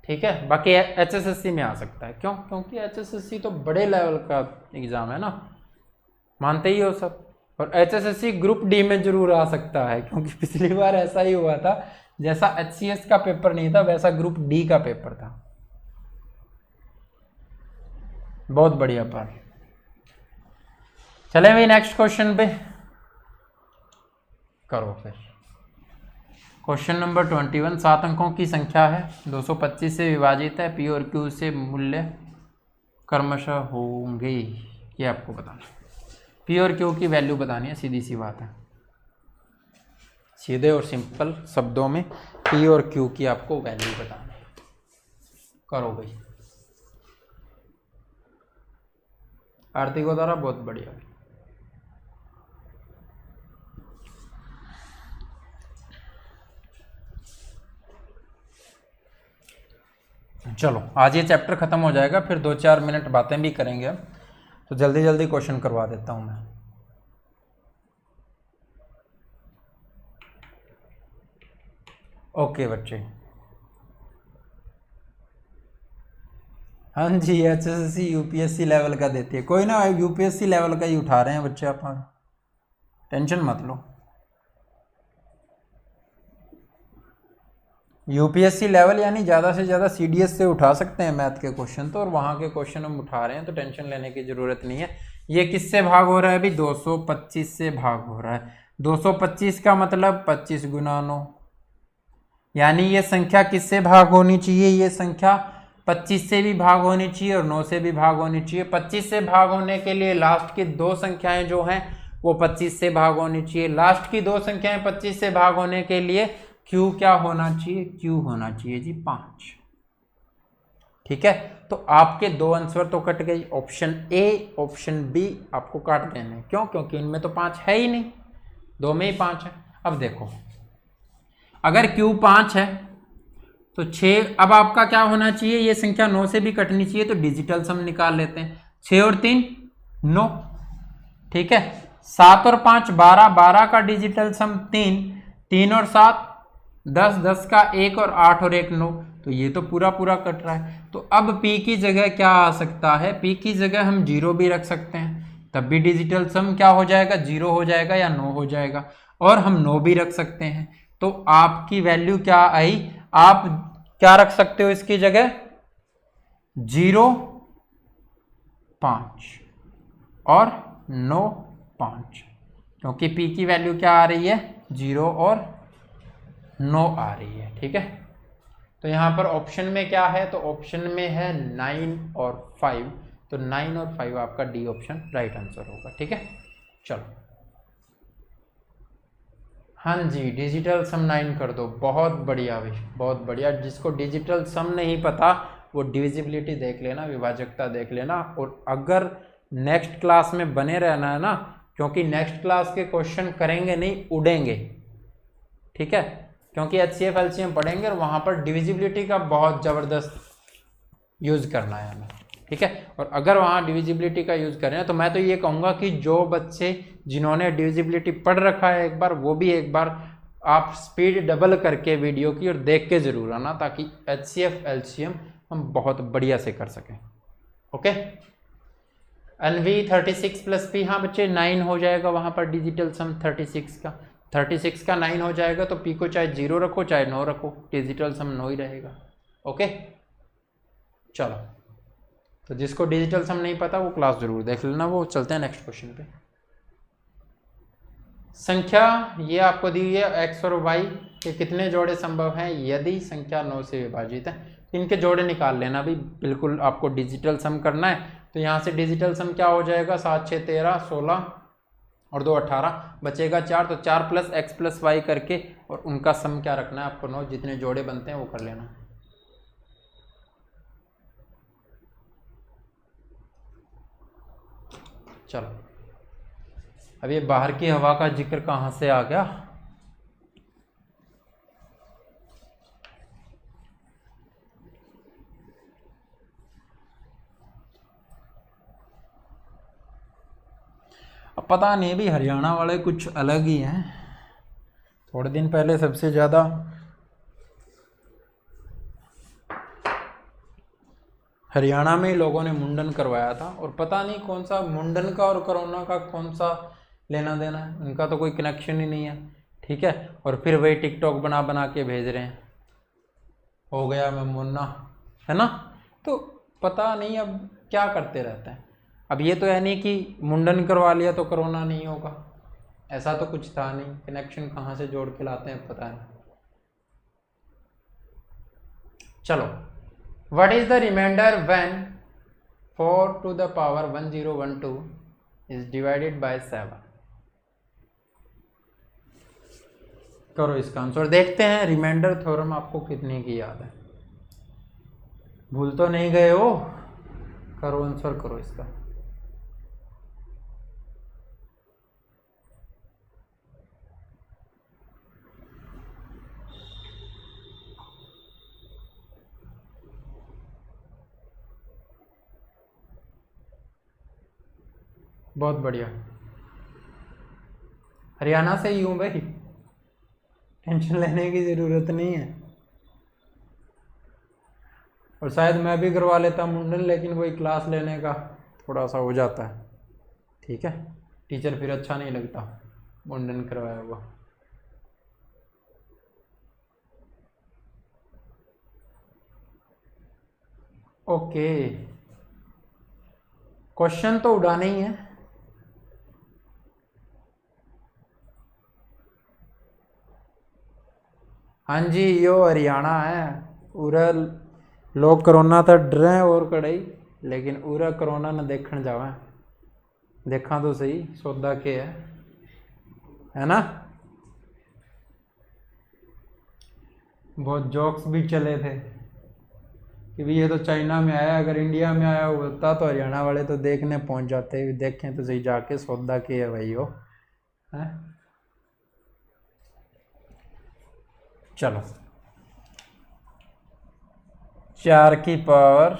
ठीक है, बाकी एचएसएससी में आ सकता है। क्यों? क्योंकि एचएसएससी तो बड़े लेवल का एग्जाम है ना, मानते ही हो सब। और एचएसएससी ग्रुप डी में जरूर आ सकता है, क्योंकि पिछली बार ऐसा ही हुआ था, जैसा एचसीएस का पेपर नहीं था वैसा ग्रुप डी का पेपर था। बहुत बढ़िया पार। चले भाई नेक्स्ट क्वेश्चन पे करो फिर। क्वेश्चन नंबर 21, 7 अंकों की संख्या है, 225 से विभाजित है, पी और क्यू से मूल्य क्रमशः होंगे, ये आपको बताना। पी और क्यू की वैल्यू बतानी है, सीधी सी बात है, सीधे और सिंपल शब्दों में पी और क्यू की आपको वैल्यू बतानी है। करो भाई, आरती को द्वारा बहुत बढ़िया। चलो आज ये चैप्टर खत्म हो जाएगा, फिर 2-4 मिनट बातें भी करेंगे हम, तो जल्दी जल्दी क्वेश्चन करवा देता हूं मैं। ओके बच्चे, हाँ जी, एचएसएससी यूपीएससी लेवल का देती है, कोई ना, यूपीएससी लेवल का ही उठा रहे हैं बच्चे, आप टेंशन मत लो। यूपीएससी लेवल यानी ज़्यादा से ज़्यादा सीडीएस से उठा सकते हैं मैथ के क्वेश्चन, तो और वहाँ के क्वेश्चन हम उठा रहे हैं, तो टेंशन लेने की ज़रूरत नहीं है। ये किससे भाग हो रहा है अभी, 225 से भाग हो रहा है। 225 का मतलब 25 × 9, यानी ये संख्या किससे भाग होनी चाहिए, ये संख्या 25 से भी भाग होनी चाहिए और 9 से भी भाग होनी चाहिए। 25 से भाग होने के लिए लास्ट की 2 संख्याएं जो हैं वो 25 से भाग होनी चाहिए। लास्ट की 2 संख्याएं 25 से भाग होने के लिए Q क्या होना चाहिए, Q होना चाहिए जी 5। ठीक है, तो आपके 2 आंसर तो कट गई, ऑप्शन ए ऑप्शन बी आपको काट देने। क्यों? क्योंकि इनमें तो 5 है ही नहीं, 2 में ही 5 है। अब देखो, अगर Q 5 है तो 6, अब आपका क्या होना चाहिए, ये संख्या 9 से भी कटनी चाहिए, तो डिजिटल सम निकाल लेते हैं। 6 और 3 9, ठीक है। 7 और 5 12, 12 का डिजिटल सम 3, 3 और 7 10, 10 का 1 और 8 और 1 9, तो ये तो पूरा पूरा कट रहा है। तो अब P की जगह क्या आ सकता है, P की जगह हम 0 भी रख सकते हैं, तब भी डिजिटल सम क्या हो जाएगा, 0 हो जाएगा या 9 हो जाएगा, और हम 9 भी रख सकते हैं। तो आपकी वैल्यू क्या आई, आप क्या रख सकते हो इसकी जगह, 0 5 और 9 5, क्योंकि P की वैल्यू क्या आ रही है, 0 और 9 आ रही है। ठीक है, तो यहाँ पर ऑप्शन में क्या है, तो ऑप्शन में है 9 और 5, तो 9 और 5 आपका डी ऑप्शन राइट आंसर होगा। ठीक है, चलो, हाँ जी, डिजिटल सम 9 कर दो, बहुत बढ़िया भाई, बहुत बढ़िया। जिसको डिजिटल सम नहीं पता वो डिविजिबिलिटी देख लेना, विभाजकता देख लेना, और अगर नेक्स्ट क्लास में बने रहना है ना, क्योंकि नेक्स्ट क्लास के क्वेश्चन करेंगे नहीं, उड़ेंगे। ठीक है, क्योंकि HCF LCM पढ़ेंगे और वहां पर डिविजिबिलिटी का बहुत जबरदस्त यूज करना है हमें। ठीक है। और अगर वहाँ डिविजिबिलिटी का यूज़ करें तो मैं तो ये कहूँगा कि जो बच्चे जिन्होंने डिविजिबिलिटी पढ़ रखा है एक बार, वो भी एक बार आप स्पीड डबल करके वीडियो की और देख के ज़रूर आना, ताकि HCF LCM हम बहुत बढ़िया से कर सकें। ओके। NV 36 + P, हाँ बच्चे 9 हो जाएगा वहाँ पर डिजिटल सम 36 का 9 हो जाएगा। तो P को चाहे 0 रखो चाहे 9 रखो, डिजिटल सम 9 ही रहेगा। ओके चलो, तो जिसको डिजिटल सम नहीं पता वो क्लास जरूर देख लेना। वो चलते हैं नेक्स्ट क्वेश्चन पे। संख्या ये आपको दी है x और y के कितने जोड़े संभव हैं यदि संख्या 9 से विभाजित है। इनके जोड़े निकाल लेना भी, बिल्कुल आपको डिजिटल सम करना है। तो यहाँ से डिजिटल सम क्या हो जाएगा, 7 6 13 16 और 2 18, बचेगा 4। तो 4 + x + y करके और उनका सम क्या रखना है आपको 9, जितने जोड़े बनते हैं वो कर लेना। चलो, अब ये बाहर की हवा का जिक्र कहाँ से आ गया। अब पता नहीं भी, हरियाणा वाले कुछ अलग ही हैं। थोड़े दिन पहले सबसे ज़्यादा हरियाणा में ही लोगों ने मुंडन करवाया था, और पता नहीं कौन सा मुंडन का और कोरोना का कौन सा लेना देना है, उनका तो कोई कनेक्शन ही नहीं है। ठीक है, और फिर वही टिकटॉक बना बना के भेज रहे हैं, हो गया मैं मुन्ना, है ना। तो पता नहीं अब क्या करते रहते हैं। अब ये तो है नहीं कि मुंडन करवा लिया तो कोरोना नहीं होगा, ऐसा तो कुछ था नहीं। कनेक्शन कहाँ से जोड़ के लाते हैं पता नहीं। चलो, what is the remainder when 4 to the power 1012 is divided by 7। करो इसका आंसर, देखते हैं रिमाइंडर थ्योरम आपको कितने की याद है, भूल तो नहीं गए हो। करो आंसर, करो इसका। बहुत बढ़िया, हरियाणा से ही हूँ भाई, टेंशन लेने की ज़रूरत नहीं है। और शायद मैं भी करवा लेता मुंडन, लेकिन वही क्लास लेने का थोड़ा सा हो जाता है। ठीक है, टीचर फिर अच्छा नहीं लगता मुंडन करवाया हुआ। ओके, क्वेश्चन तो उड़ाना ही है। हाँ जी, यो हरियाणा है। पूरा लोग कोरोना तो डरे और कड़ाई, लेकिन पूरा कोरोना न देखने जावा, देखा तो सही सौदा के है ना। बहुत जोक्स भी चले थे कि भी ये तो चाइना में आया, अगर इंडिया में आया होता तो हरियाणा वाले तो देखने पहुंच जाते, देखें तो सही जाके सौदा के है भाई हो है। चलो, 4 की पावर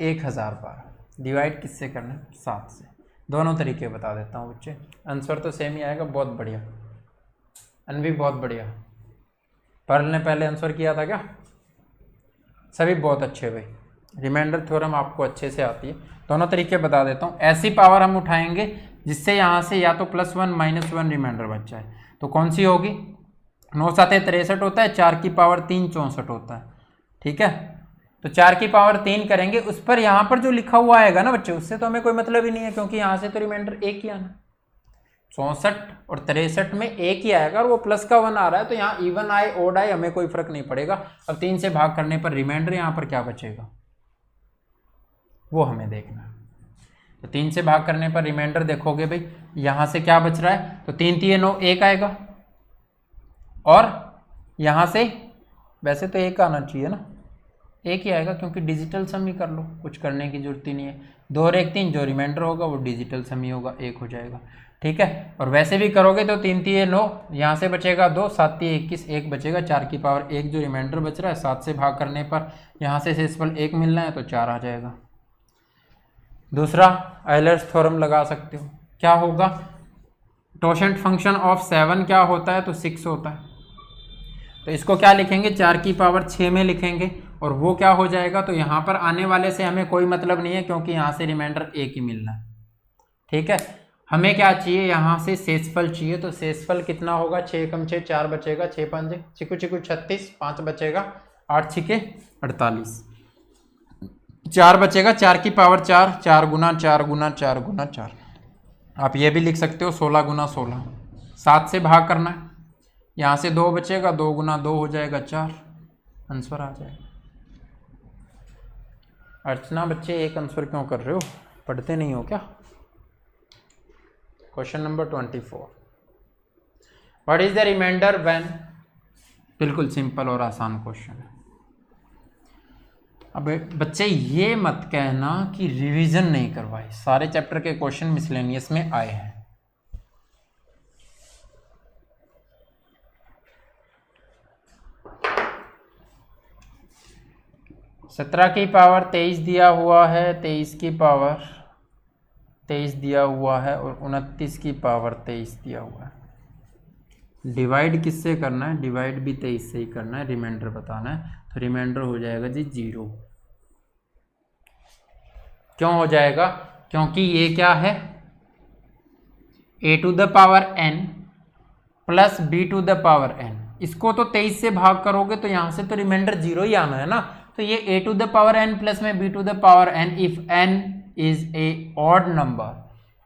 1012 डिवाइड किससे करना है, 7 से। दोनों तरीके बता देता हूँ बच्चे, आंसर तो सेम ही आएगा। बहुत बढ़िया अनवी, बहुत बढ़िया। पर्ल ने पहले आंसर किया था क्या, सभी बहुत अच्छे भाई। रिमाइंडर थ्योरम आपको अच्छे से आती है। दोनों तरीके बता देता हूँ। ऐसी पावर हम उठाएंगे जिससे यहाँ से या तो +1 -1 रिमाइंडर बच जाए, तो कौन सी होगी। 9 7 63 होता है, 4 की पावर 3 64 होता है। ठीक है, तो 4 की पावर 3 करेंगे, उस पर यहाँ पर जो लिखा हुआ आएगा ना बच्चे, उससे तो हमें कोई मतलब ही नहीं है, क्योंकि यहाँ से तो रिमाइंडर एक ही आना। 64 और 63 में एक ही आएगा, और वो प्लस का 1 आ रहा है, तो यहाँ इवन आए ओड आए हमें कोई फर्क नहीं पड़ेगा। अब 3 से भाग करने पर रिमाइंडर यहाँ पर क्या बचेगा वो हमें देखना है। तो 3 से भाग करने पर रिमाइंडर देखोगे भाई, यहाँ से क्या बच रहा है, तो 3 3 9 1 आएगा, और यहाँ से वैसे तो 1 आना चाहिए ना, 1 ही आएगा, क्योंकि डिजिटल सम ही कर लो, कुछ करने की जरूरत ही नहीं है। 2 और 1 3, जो रिमाइंडर होगा वो डिजिटल सम ही होगा, 1 हो जाएगा। ठीक है। और वैसे भी करोगे तो 3 3 9, यहाँ से बचेगा 2, 7 3 21, 1 बचेगा, 4 की पावर 1 जो रिमाइंडर बच रहा है 7 से भाग करने पर यहाँ से शेषफल 1 मिलना है तो 4 आ जाएगा। दूसरा आयलर्स थ्योरम लगा सकते हो, क्या होगा, टोशेंट फंक्शन ऑफ 7 क्या होता है, तो 6 होता है। तो इसको क्या लिखेंगे, 4 की पावर 6 में लिखेंगे और वो क्या हो जाएगा, तो यहाँ पर आने वाले से हमें कोई मतलब नहीं है क्योंकि यहाँ से रिमाइंडर 1 ही मिलना है। ठीक है, हमें क्या चाहिए, यहाँ से शेषफल चाहिए। तो शेषफल कितना होगा, 6 कम 6 4 बचेगा, 6 5 चिकू चिकू 36, 5 बचेगा, 8 6 48, 4 बचेगा, 4 की पावर 4, 4 गुना 4 गुना 4 गुना 4। आप ये भी लिख सकते हो 16 गुना 16, 7 से भाग करना है, यहाँ से 2 बचेगा, 2 गुना 2 हो जाएगा 4, आंसर आ जाएगा। अर्चना बच्चे एक आंसर क्यों कर रहे हो, पढ़ते नहीं हो क्या। Question number 24, what is the remainder when, बिल्कुल सिंपल और आसान क्वेश्चन है। अब बच्चे ये मत कहना कि रिवीजन नहीं करवाए, सारे चैप्टर के क्वेश्चन मिसलेनियस में आए हैं। सत्रह की पावर 23 दिया हुआ है, 23 की पावर 23 दिया हुआ है और 29 की पावर 23 दिया हुआ है। डिवाइड किससे करना है, डिवाइड भी 23 से ही करना है, रिमाइंडर बताना है। तो रिमाइंडर हो जाएगा जी 0। क्यों हो जाएगा, क्योंकि ये क्या है, a to the power n plus b to the power n, इसको तो 23 से भाग करोगे तो यहां से तो रिमाइंडर 0 ही आना है ना। तो ये a to the power n plus में b to the power n, if n is a odd number,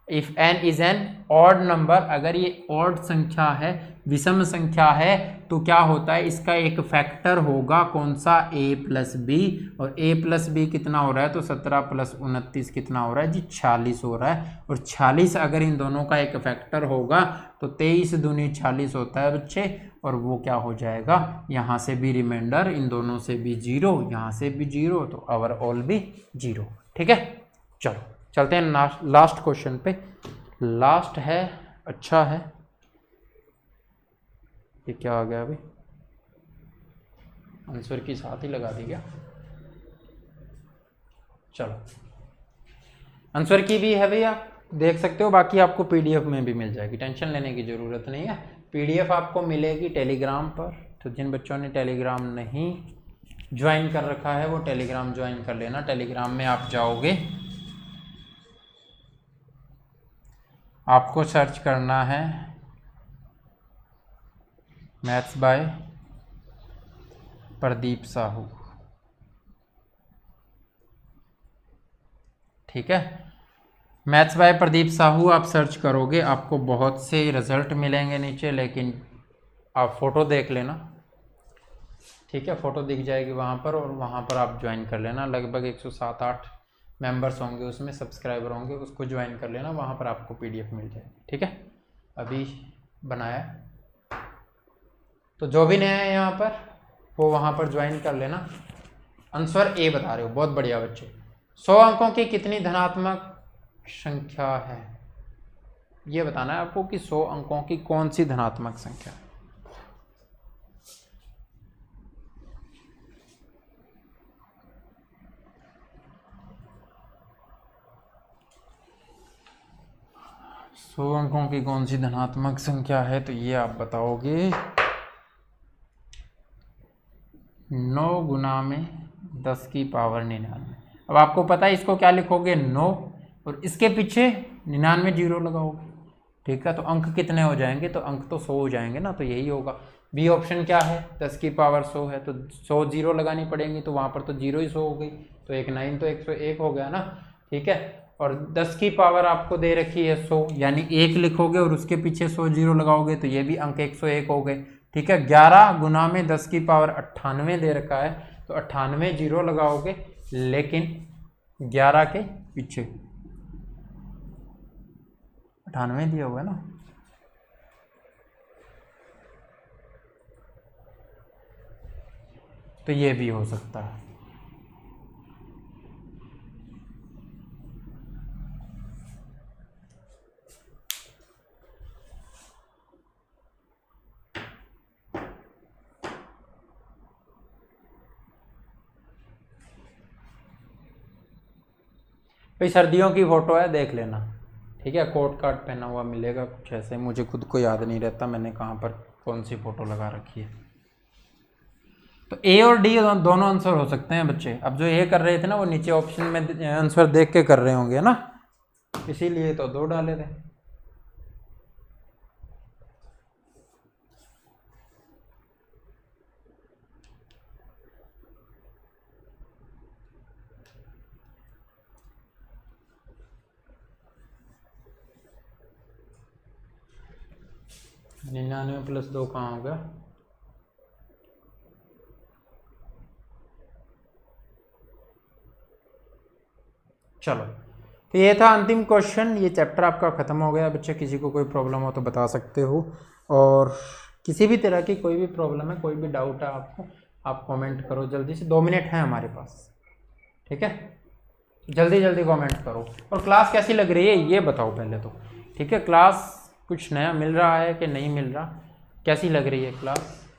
if n is an odd number, अगर ये ऑड संख्या है, विषम संख्या है, तो क्या होता है, इसका एक फैक्टर होगा, कौन सा, a प्लस बी, और a प्लस बी कितना हो रहा है, तो 17 प्लस 29 कितना हो रहा है जी, 46 हो रहा है। और 46 अगर इन दोनों का एक फैक्टर होगा तो 23 दूनी 46 होता है बच्चे, और वो क्या हो जाएगा, यहाँ से भी रिमाइंडर, इन दोनों से भी 0, यहाँ से भी 0, तो ओवरऑल भी 0। ठीक है, चलो चलते हैं लास्ट क्वेश्चन पे। लास्ट है, अच्छा है, ये क्या आ गया अभी, आंसर की साथ ही लगा दी क्या, चलो आंसर की भी है भैया, देख सकते हो, बाकी आपको पीडीएफ में भी मिल जाएगी, टेंशन लेने की ज़रूरत नहीं है। पीडीएफ आपको मिलेगी टेलीग्राम पर, तो जिन बच्चों ने टेलीग्राम नहीं ज्वाइन कर रखा है वो टेलीग्राम ज्वाइन कर लेना। टेलीग्राम में आप जाओगे, आपको सर्च करना है मैथ्स बाय प्रदीप साहू, ठीक है, मैथ्स बाय प्रदीप साहू आप सर्च करोगे, आपको बहुत से रिजल्ट मिलेंगे नीचे, लेकिन आप फ़ोटो देख लेना, ठीक है, फ़ोटो दिख जाएगी वहाँ पर, और वहाँ पर आप ज्वाइन कर लेना। लगभग 107-8 मेंबर्स होंगे उसमें, सब्सक्राइबर होंगे, उसको ज्वाइन कर लेना, वहाँ पर आपको पीडीएफ मिल जाएगी। ठीक है, अभी बनाया, तो जो भी नया है यहाँ पर वो वहाँ पर ज्वाइन कर लेना। आंसर ए बता रहे हो, बहुत बढ़िया बच्चे। 100 अंकों की कितनी धनात्मक संख्या है, ये बताना है आपको कि 100 अंकों की कौन सी धनात्मक संख्या है। सौ अंकों की कौन सी धनात्मक संख्या है, तो ये आप बताओगे 9 गुना में 10 की पावर 99। अब आपको पता है इसको क्या लिखोगे, 9, और इसके पीछे 99 जीरो लगाओगे, ठीक है, तो अंक कितने हो जाएंगे, तो अंक तो 100 हो जाएंगे ना, तो यही होगा। बी ऑप्शन क्या है, 10 की पावर 100 है, तो 100 जीरो लगानी पड़ेंगी, तो वहाँ पर तो जीरो ही 100 हो गई, तो एक 9 तो 101 हो गया ना, ठीक है। और 10 की पावर आपको दे रखी है 100, यानी 1 लिखोगे और उसके पीछे 100 जीरो लगाओगे, तो ये भी अंक 101 हो गए, ठीक है। 11 गुना में 10 की पावर 98 दे रखा है, तो 98 जीरो लगाओगे, लेकिन 11 के पीछे 98 दिया हुआ है ना, तो ये भी हो सकता है। भाई सर्दियों की फ़ोटो है, देख लेना, ठीक है। कोट कार्ड पहना हुआ मिलेगा कुछ ऐसे, मुझे खुद को याद नहीं रहता मैंने कहाँ पर कौन सी फ़ोटो लगा रखी है। तो ए और डी दोनों आंसर हो सकते हैं बच्चे। अब जो ए कर रहे थे ना वो नीचे ऑप्शन में आंसर देख के कर रहे होंगे ना, इसीलिए तो 2 डाले थे। $99 + 2 कहाँ हो गया? चलो, तो ये था अंतिम क्वेश्चन। ये चैप्टर आपका ख़त्म हो गया बच्चे। किसी को कोई प्रॉब्लम हो तो बता सकते हो, और किसी भी तरह की कोई भी प्रॉब्लम है, कोई भी डाउट है आपको, आप कमेंट करो जल्दी से। 2 मिनट हैं हमारे पास, ठीक है। जल्दी जल्दी कमेंट करो। और क्लास कैसी लग रही है ये बताओ पहले तो, ठीक है। क्लास कुछ नया मिल रहा है कि नहीं मिल रहा, कैसी लग रही है क्लास?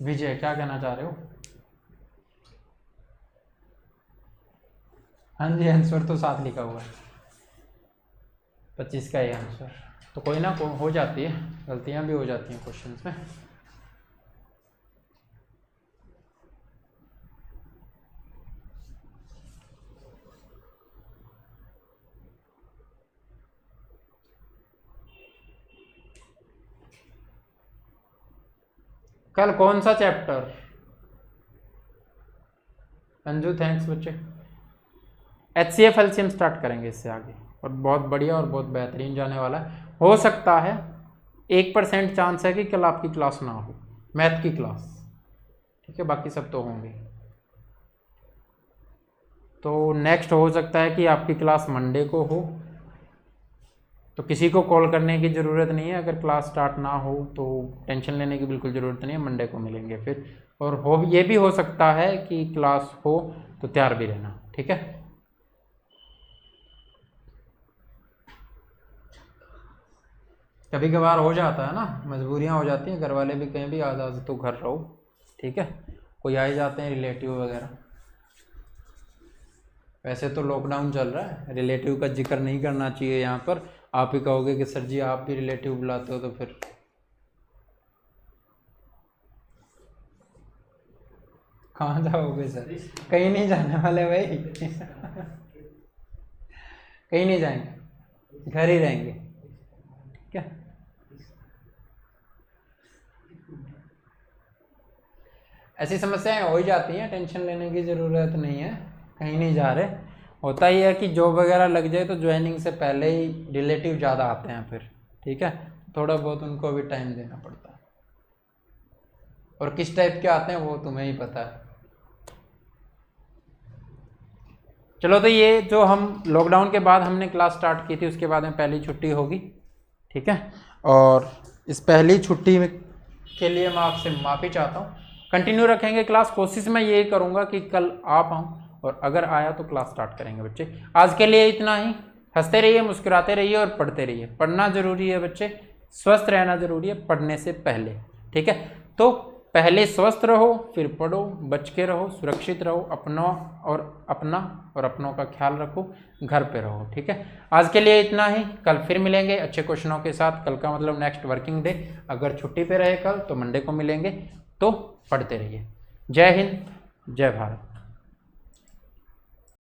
विजय क्या कहना चाह रहे हो? हाँ जी, आंसर तो साथ लिखा हुआ है, 25 का ये आंसर। तो कोई ना हो जाती है, गलतियाँ भी हो जाती हैं क्वेश्चंस में। कल कौन सा चैप्टर? अंजू थैंक्स बच्चे। HCF एलसीएम स्टार्ट करेंगे इससे आगे, और बहुत बढ़िया और बहुत बेहतरीन जाने वाला है। हो सकता है 1% चांस है कि कल आपकी क्लास ना हो, मैथ की क्लास, ठीक है। बाकी सब तो होंगे। तो नेक्स्ट हो सकता है कि आपकी क्लास मंडे को हो, तो किसी को कॉल करने की ज़रूरत नहीं है। अगर क्लास स्टार्ट ना हो तो टेंशन लेने की बिल्कुल ज़रूरत नहीं है, मंडे को मिलेंगे फिर। और ये भी हो सकता है कि क्लास हो तो तैयार भी रहना, ठीक है। कभी कभार हो जाता है ना, मजबूरियां हो जाती हैं, घर वाले भी कहीं भी आज तो घर रहो, ठीक है। कोई आ ही जाते हैं रिलेटिव वगैरह। वैसे तो लॉकडाउन चल रहा है, रिलेटिव का जिक्र नहीं करना चाहिए यहाँ पर। आप ही कहोगे कि सर जी आप भी रिलेटिव बुलाते हो, तो फिर कहाँ जाओगे सर? कहीं नहीं जाने वाले भाई कहीं नहीं जाएंगे, घर ही रहेंगे, क्या? ऐसी समस्याएं हो ही जाती हैं, टेंशन लेने की ज़रूरत नहीं है, कहीं नहीं जा रहे। होता ही है कि जॉब वगैरह लग जाए तो ज्वाइनिंग से पहले ही रिलेटिव ज़्यादा आते हैं फिर, ठीक है। थोड़ा बहुत उनको भी टाइम देना पड़ता है, और किस टाइप के आते हैं वो तुम्हें ही पता है। चलो, तो ये जो हम लॉकडाउन के बाद हमने क्लास स्टार्ट की थी, उसके बाद में पहली छुट्टी होगी, ठीक है। और इस पहली छुट्टी के लिए मैं आपसे माफ़ी चाहता हूँ। कंटिन्यू रखेंगे क्लास, कोशिश मैं यही करूँगा कि कल आ पाऊँ, और अगर आया तो क्लास स्टार्ट करेंगे बच्चे। आज के लिए इतना ही। हंसते रहिए, मुस्कुराते रहिए और पढ़ते रहिए। पढ़ना ज़रूरी है बच्चे, स्वस्थ रहना ज़रूरी है पढ़ने से पहले, ठीक है। तो पहले स्वस्थ रहो, फिर पढ़ो, बच के रहो, सुरक्षित रहो, अपना और अपनों का ख्याल रखो, घर पे रहो, ठीक है। आज के लिए इतना ही, कल फिर मिलेंगे अच्छे क्वेश्चनों के साथ। कल का मतलब नेक्स्ट वर्किंग डे, अगर छुट्टी पे रहे कल तो मंडे को मिलेंगे। तो पढ़ते रहिए। जय हिंद, जय भारत।